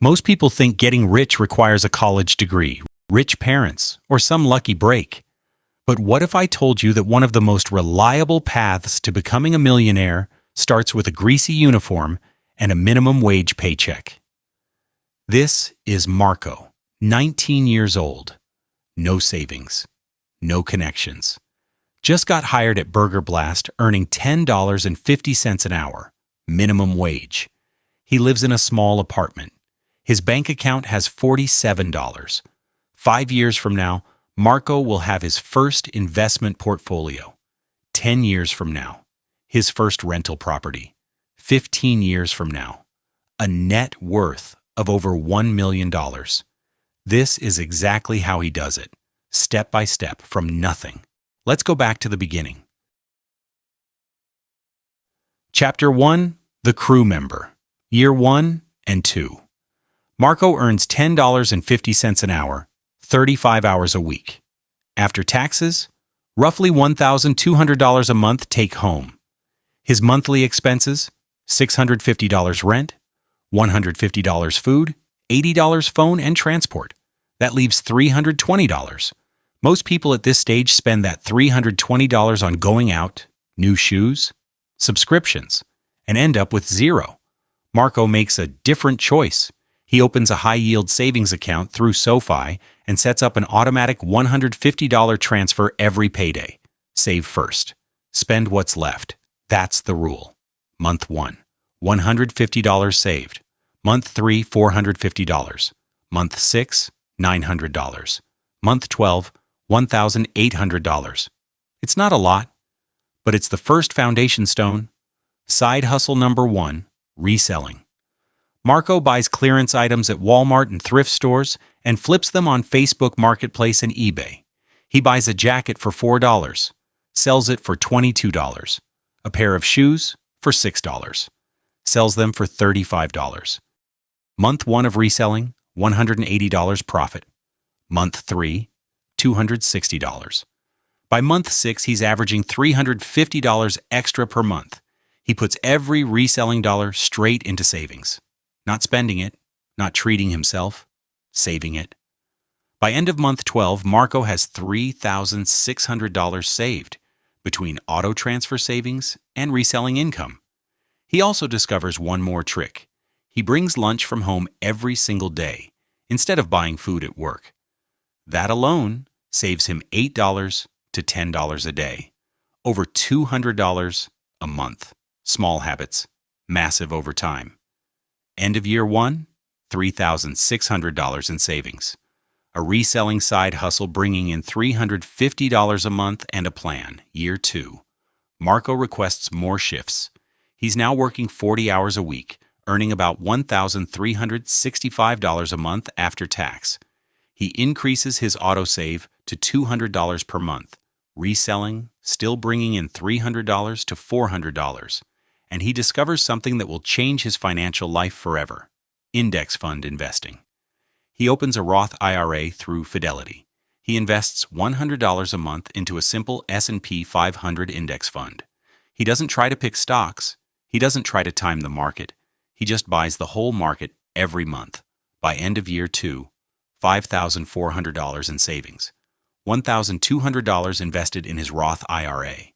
Most people think getting rich requires a college degree, rich parents, or some lucky break. But what if I told you that one of the most reliable paths to becoming a millionaire starts with a greasy uniform and a minimum wage paycheck? This is Marco, 19 years old. No savings, no connections. Just got hired at Burger Blast, earning $10.50 an hour, minimum wage. He lives in a small apartment. His bank account has $47. 5 years from now, Marco will have his first investment portfolio. 10 years from now, his first rental property. 15 years from now, a net worth of over $1 million. This is exactly how he does it, step by step from nothing. Let's go back to the beginning. Chapter 1, The Crew Member, Year 1 and 2. Marco earns $10.50 an hour, 35 hours a week. After taxes, roughly $1,200 a month take home. His monthly expenses, $650 rent, $150 food, $80 phone and transport. That leaves $320. Most people at this stage spend that $320 on going out, new shoes, subscriptions, and end up with zero. Marco makes a different choice. He opens a high-yield savings account through SoFi and sets up an automatic $150 transfer every payday. Save first. Spend what's left. That's the rule. Month 1, $150 saved. Month 3, $450. Month 6, $900. Month 12, $1,800. It's not a lot, but it's the first foundation stone. Side hustle number 1, reselling. Marco buys clearance items at Walmart and thrift stores and flips them on Facebook Marketplace and eBay. He buys a jacket for $4, sells it for $22, a pair of shoes for $6, sells them for $35. Month 1 of reselling, $180 profit. Month 3, $260. By month 6, he's averaging $350 extra per month. He puts every reselling dollar straight into savings. Not spending it, not treating himself, saving it. By end of month 12, Marco has $3,600 saved between auto transfer savings and reselling income. He also discovers one more trick. He brings lunch from home every single day instead of buying food at work. That alone saves him $8 to $10 a day, over $200 a month. Small habits, massive over time. End of year 1, $3,600 in savings. A reselling side hustle bringing in $350 a month and a plan. Year 2. Marco requests more shifts. He's now working 40 hours a week, earning about $1,365 a month after tax. He increases his autosave to $200 per month, reselling, still bringing in $300 to $400. And he discovers something that will change his financial life forever: index fund investing. He opens a Roth IRA through Fidelity. He invests $100 a month into a simple S&P 500 index fund. He doesn't try to pick stocks. He doesn't try to time the market. He just buys the whole market every month. By end of year 2, $5,400 in savings, $1,200 invested in his Roth IRA.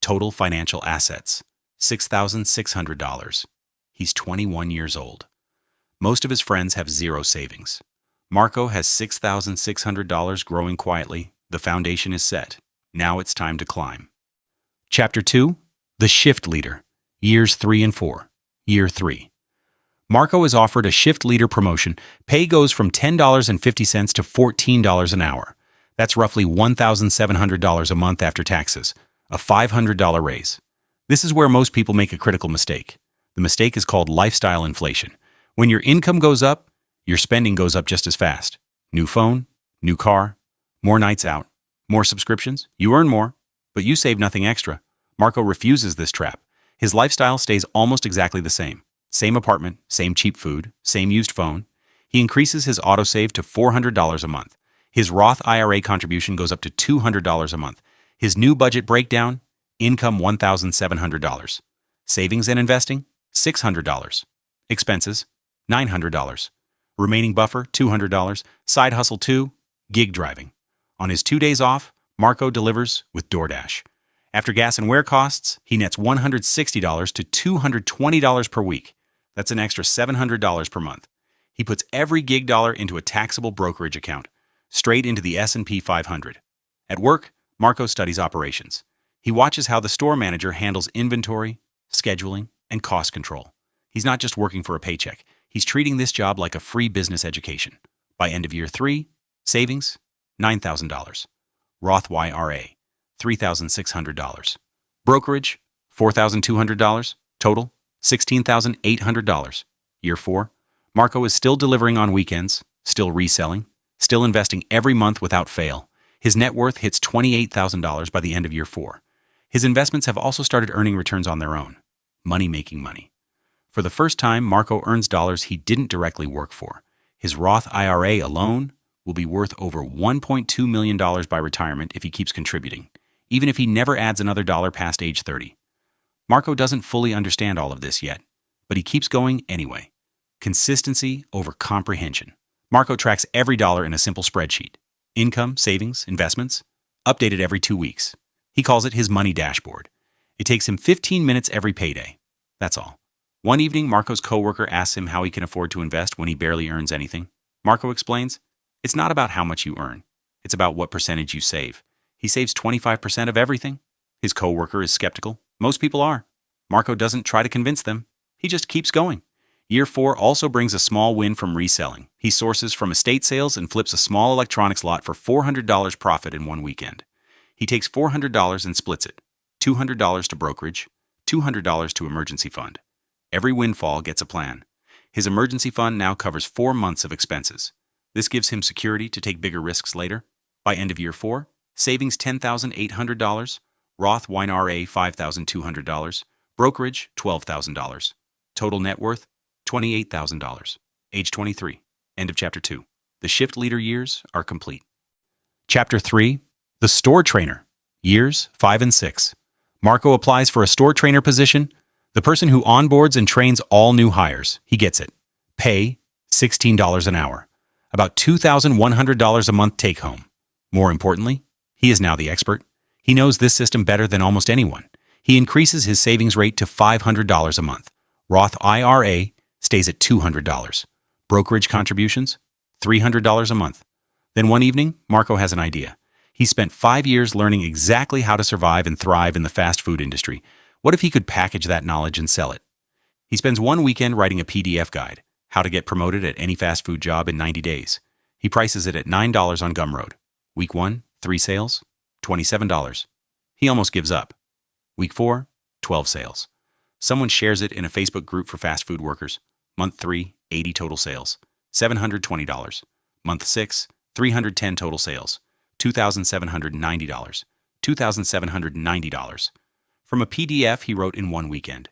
Total financial assets, $6,600. He's 21 years old. Most of his friends have zero savings. Marco has $6,600 growing quietly. The foundation is set. Now it's time to climb. Chapter 2, The Shift Leader, Years 3 and 4. Year 3. Marco is offered a shift leader promotion. Pay goes from $10.50 to $14 an hour. That's roughly $1,700 a month after taxes, a $500 raise. This is where most people make a critical mistake. The mistake is called lifestyle inflation. When your income goes up, your spending goes up just as fast. New phone, new car, more nights out, more subscriptions. You earn more, but you save nothing extra. Marco refuses this trap. His lifestyle stays almost exactly the same. Same apartment, same cheap food, same used phone. He increases his autosave to $400 a month. His Roth IRA contribution goes up to $200 a month. His new budget breakdown: income $1,700. Savings and investing, $600. Expenses, $900. Remaining buffer, $200. Side hustle 2, gig driving. On his 2 days off, Marco delivers with DoorDash. After gas and wear costs, he nets $160 to $220 per week. That's an extra $700 per month. He puts every gig dollar into a taxable brokerage account, straight into the S&P 500. At work, Marco studies operations. He watches how the store manager handles inventory, scheduling, and cost control. He's not just working for a paycheck. He's treating this job like a free business education. By end of year 3, savings, $9,000. Roth IRA, $3,600. Brokerage, $4,200. Total, $16,800. Year 4, Marco is still delivering on weekends, still reselling, still investing every month without fail. His net worth hits $28,000 by the end of year 4. His investments have also started earning returns on their own. Money making money. For the first time, Marco earns dollars he didn't directly work for. His Roth IRA alone will be worth over $1.2 million by retirement if he keeps contributing, even if he never adds another dollar past age 30. Marco doesn't fully understand all of this yet, but he keeps going anyway. Consistency over comprehension. Marco tracks every dollar in a simple spreadsheet. Income, savings, investments, updated every 2 weeks. He calls it his money dashboard. It takes him 15 minutes every payday. That's all. One evening, Marco's coworker asks him how he can afford to invest when he barely earns anything. Marco explains, it's not about how much you earn. It's about what percentage you save. He saves 25% of everything. His coworker is skeptical. Most people are. Marco doesn't try to convince them. He just keeps going. Year 4 also brings a small win from reselling. He sources from estate sales and flips a small electronics lot for $400 profit in one weekend. He takes $400 and splits it. $200 to brokerage, $200 to emergency fund. Every windfall gets a plan. His emergency fund now covers 4 months of expenses. This gives him security to take bigger risks later. By end of year 4, savings $10,800, Roth IRA $5,200, brokerage $12,000. Total net worth $28,000. Age 23. End of chapter 2. The shift leader years are complete. Chapter 3. The store trainer. Years 5 and 6. Marco applies for a store trainer position. The person who onboards and trains all new hires. He gets it. Pay $16 an hour. About $2,100 a month take home. More importantly, he is now the expert. He knows this system better than almost anyone. He increases his savings rate to $500 a month. Roth IRA stays at $200. Brokerage contributions, $300 a month. Then one evening, Marco has an idea. He spent 5 years learning exactly how to survive and thrive in the fast food industry. What if he could package that knowledge and sell it? He spends one weekend writing a PDF guide, how to get promoted at any fast food job in 90 days. He prices it at $9 on Gumroad. Week 1, 3 sales, $27. He almost gives up. Week 4, 12 sales. Someone shares it in a Facebook group for fast food workers. Month 3, 80 total sales, $720. Month 6, 310 total sales, $2,790. $2,790. From a PDF he wrote in one weekend.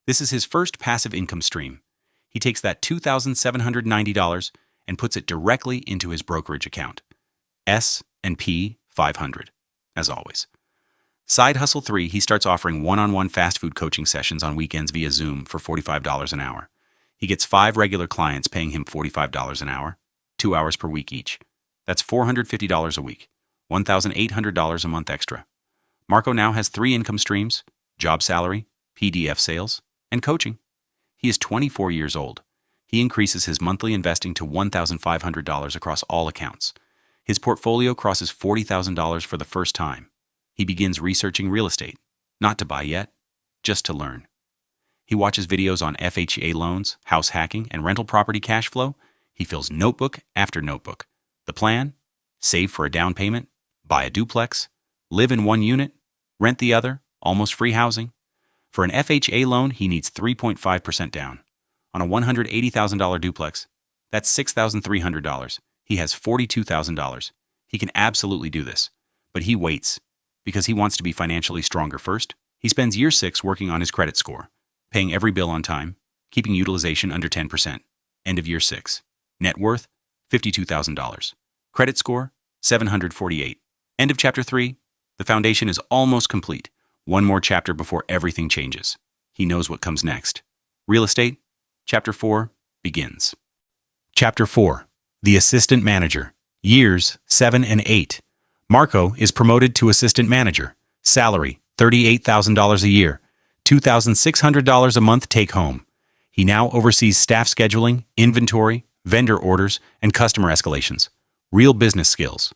This is his first passive income stream. He takes that $2,790 and puts it directly into his brokerage account. S&P 500, as always. Side hustle 3, he starts offering one-on-one fast food coaching sessions on weekends via Zoom for $45 an hour. He gets 5 regular clients paying him $45 an hour, 2 hours per week each. That's $450 a week, $1,800 a month extra. Marco now has 3 income streams: job salary, PDF sales, and coaching. He is 24 years old. He increases his monthly investing to $1,500 across all accounts. His portfolio crosses $40,000 for the first time. He begins researching real estate, not to buy yet, just to learn. He watches videos on FHA loans, house hacking, and rental property cash flow. He fills notebook after notebook. The plan? Save for a down payment, buy a duplex, live in one unit, rent the other, almost free housing. For an FHA loan, he needs 3.5% down. On a $180,000 duplex, that's $6,300. He has $42,000. He can absolutely do this. But he waits, because he wants to be financially stronger first. He spends year 6 working on his credit score, paying every bill on time, keeping utilization under 10%. End of year 6. Net worth, $52,000. Credit score, 748. End of chapter 3. The foundation is almost complete. One more chapter before everything changes. He knows what comes next. Real estate, chapter 4, begins. Chapter 4. The Assistant Manager. Years 7 and 8. Marco is promoted to Assistant Manager. Salary, $38,000 a year. $2,600 a month take-home. He now oversees staff scheduling, inventory, vendor orders, and customer escalations. Real business skills.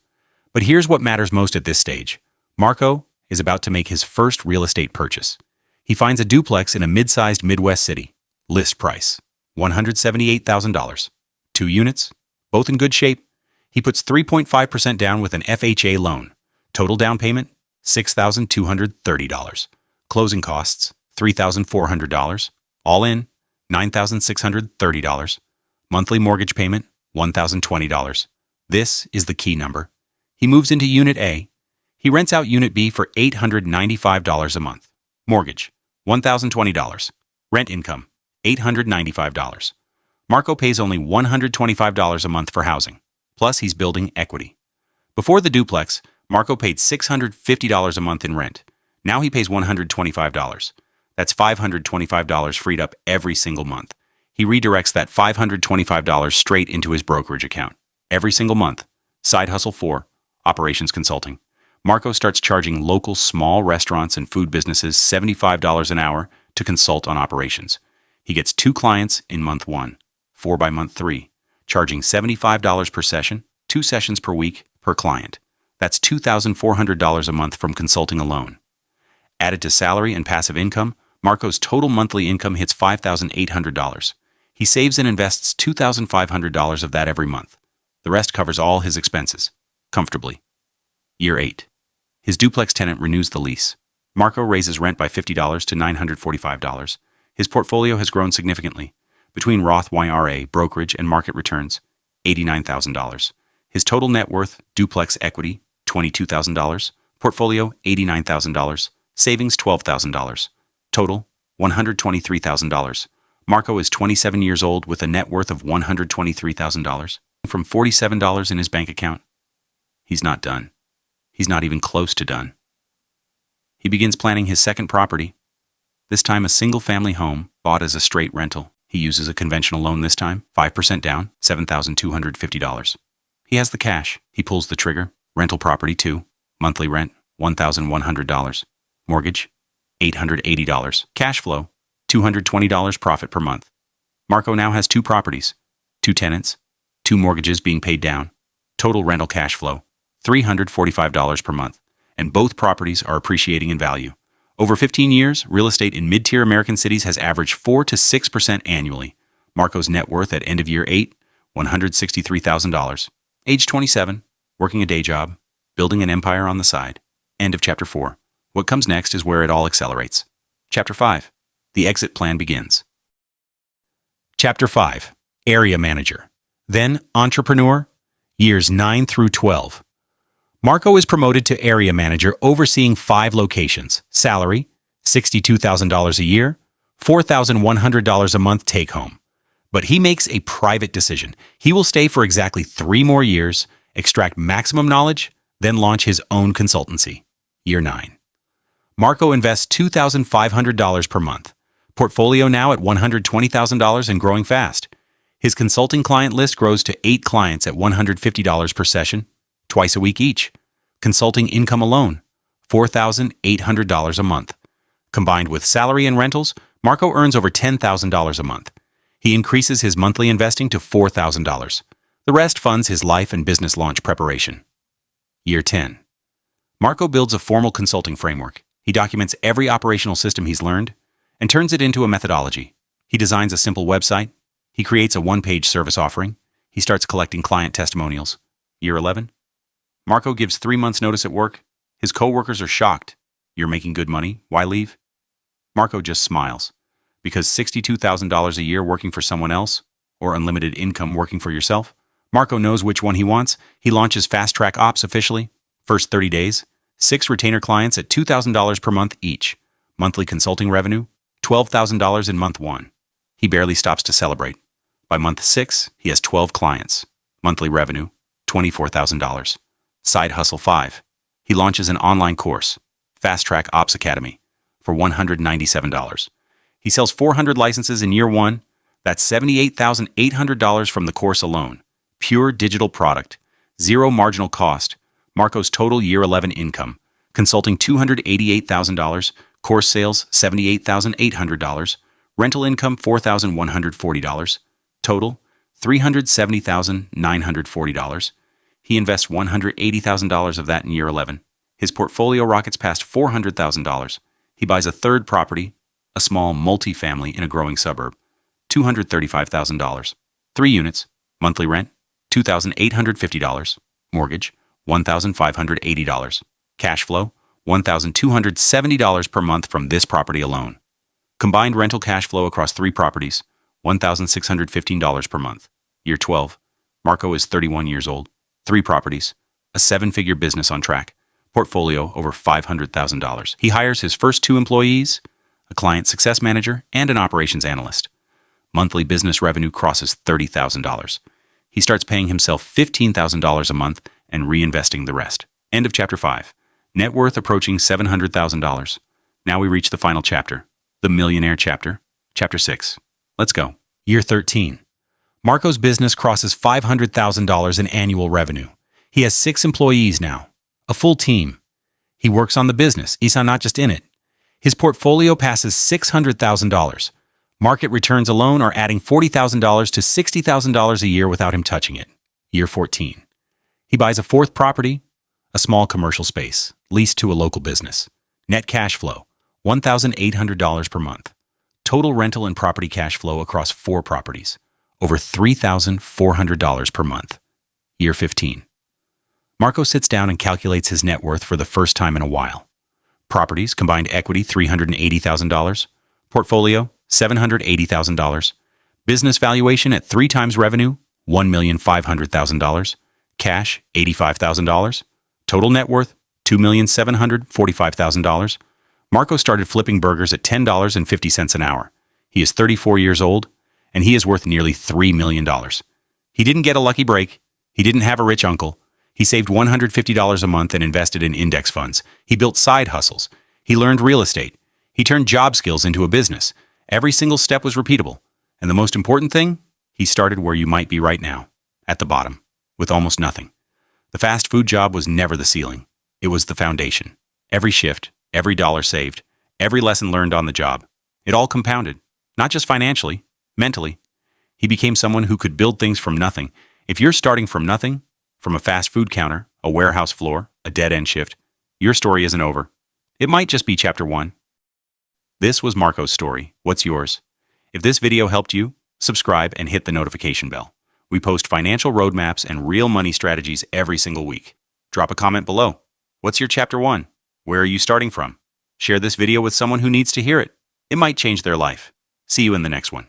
But here's what matters most at this stage. Marco is about to make his first real estate purchase. He finds a duplex in a mid-sized Midwest city. List price, $178,000. 2 units, both in good shape. He puts 3.5% down with an FHA loan. Total down payment, $6,230. Closing costs, $3,400. All in, $9,630. Monthly mortgage payment, $1,020. This is the key number. He moves into Unit A. He rents out Unit B for $895 a month. Mortgage, $1,020. Rent income, $895. Marco pays only $125 a month for housing. Plus, he's building equity. Before the duplex, Marco paid $650 a month in rent. Now he pays $125. That's $525 freed up every single month. He redirects that $525 straight into his brokerage account. Every single month. Side Hustle 4, Operations Consulting. Marco starts charging local small restaurants and food businesses $75 an hour to consult on operations. He gets 2 clients in month 1, 4 by month 3, charging $75 per session, 2 sessions per week per client. That's $2,400 a month from consulting alone. Added to salary and passive income, Marco's total monthly income hits $5,800. He saves and invests $2,500 of that every month. The rest covers all his expenses, comfortably. Year 8. His duplex tenant renews the lease. Marco raises rent by $50 to $945. His portfolio has grown significantly. Between Roth IRA, brokerage, and market returns, $89,000. His total net worth, duplex equity, $22,000. Portfolio, $89,000. Savings, $12,000. Total, $123,000. Marco is 27 years old with a net worth of $123,000. From $47 in his bank account. He's not done. He's not even close to done. He begins planning his second property. This time a single-family home bought as a straight rental. He uses a conventional loan this time, 5% down, $7,250. He has the cash. He pulls the trigger. Rental property 2. Monthly rent, $1,100. Mortgage, $880. Cash flow, $220 profit per month. Marco now has 2 properties, 2 tenants, 2 mortgages being paid down. Total rental cash flow, $345 per month. And both properties are appreciating in value. Over 15 years, real estate in mid-tier American cities has averaged 4 to 6% annually. Marco's net worth at end of year 8, $163,000. Age 27, working a day job, building an empire on the side. End of Chapter 4. What comes next is where it all accelerates. Chapter 5. The exit plan begins. Chapter 5. Area Manager. Then Entrepreneur. Years 9 through 12. Marco is promoted to Area Manager overseeing 5 locations. Salary, $62,000 a year, $4,100 a month take-home. But he makes a private decision. He will stay for exactly 3 more years, extract maximum knowledge, then launch his own consultancy. Year 9. Marco invests $2,500 per month. Portfolio now at $120,000 and growing fast. His consulting client list grows to 8 clients at $150 per session, twice a week each. Consulting income alone, $4,800 a month. Combined with salary and rentals, Marco earns over $10,000 a month. He increases his monthly investing to $4,000. The rest funds his life and business launch preparation. Year 10. Marco builds a formal consulting framework. He documents every operational system he's learned and turns it into a methodology. He designs a simple website. He creates a 1-page service offering. He starts collecting client testimonials. Year 11. Marco gives 3 months' notice at work. His co-workers are shocked. You're making good money. Why leave? Marco just smiles. Because $62,000 a year working for someone else, or unlimited income working for yourself, Marco knows which one he wants. He launches Fast Track Ops officially. First 30 days, 6 retainer clients at $2,000 per month each. Monthly consulting revenue, $12,000 in month 1. He barely stops to celebrate. By month 6, he has 12 clients. Monthly revenue, $24,000. Side Hustle 5. He launches an online course, Fast Track Ops Academy, for $197. He sells 400 licenses in year 1, That's $78,800 from the course alone. Pure digital product. Zero marginal cost. Marco's total year 11 income. Consulting $288,000. Course sales $78,800. Rental income $4,140. Total $370,940. He invests $180,000 of that in year 11. His portfolio rockets past $400,000. He buys a third property, a small multi-family in a growing suburb, $235,000. 3 units, monthly rent, $2,850. Mortgage, $1,580. Cash flow, $1,270 per month from this property alone. Combined rental cash flow across 3 properties, $1,615 per month. Year 12. Marco is 31 years old. 3 properties. A 7-figure business on track. Portfolio over $500,000. He hires his first 2 employees, a client success manager, and an operations analyst. Monthly business revenue crosses $30,000. He starts paying himself $15,000 a month and reinvesting the rest. End of chapter 5. Net worth approaching $700,000. Now we reach the final chapter, the Millionaire chapter, chapter 6. Let's go. Year 13. Marco's business crosses $500,000 in annual revenue. He has 6 employees now, a full team. He works on the business, he's not just in it. His portfolio passes $600,000. Market returns alone are adding $40,000 to $60,000 a year without him touching it. Year 14. He buys a 4th property, a small commercial space, leased to a local business. Net cash flow, $1,800 per month. Total rental and property cash flow across 4 properties, over $3,400 per month. Year 15. Marco sits down and calculates his net worth for the first time in a while. Properties, combined equity $380,000. Portfolio $780,000. Business valuation at 3 times revenue $1,500,000. Cash $85,000. Total net worth $2,745,000. Marco started flipping burgers at $10.50 an hour. He is 34 years old, and he is worth nearly $3 million. He didn't get a lucky break. He didn't have a rich uncle. He saved $150 a month and invested in index funds. He built side hustles. He learned real estate. He turned job skills into a business. Every single step was repeatable. And the most important thing, he started where you might be right now, at the bottom, with almost nothing. The fast food job was never the ceiling. It was the foundation. Every shift, every dollar saved, every lesson learned on the job. It all compounded, not just financially, mentally. He became someone who could build things from nothing. If you're starting from nothing, from a fast food counter, a warehouse floor, a dead-end shift, your story isn't over. It might just be chapter 1. This was Marco's story. What's yours? If this video helped you, subscribe and hit the notification bell. We post financial roadmaps and real money strategies every single week. Drop a comment below. What's your chapter 1? Where are you starting from? Share this video with someone who needs to hear it. It might change their life. See you in the next one.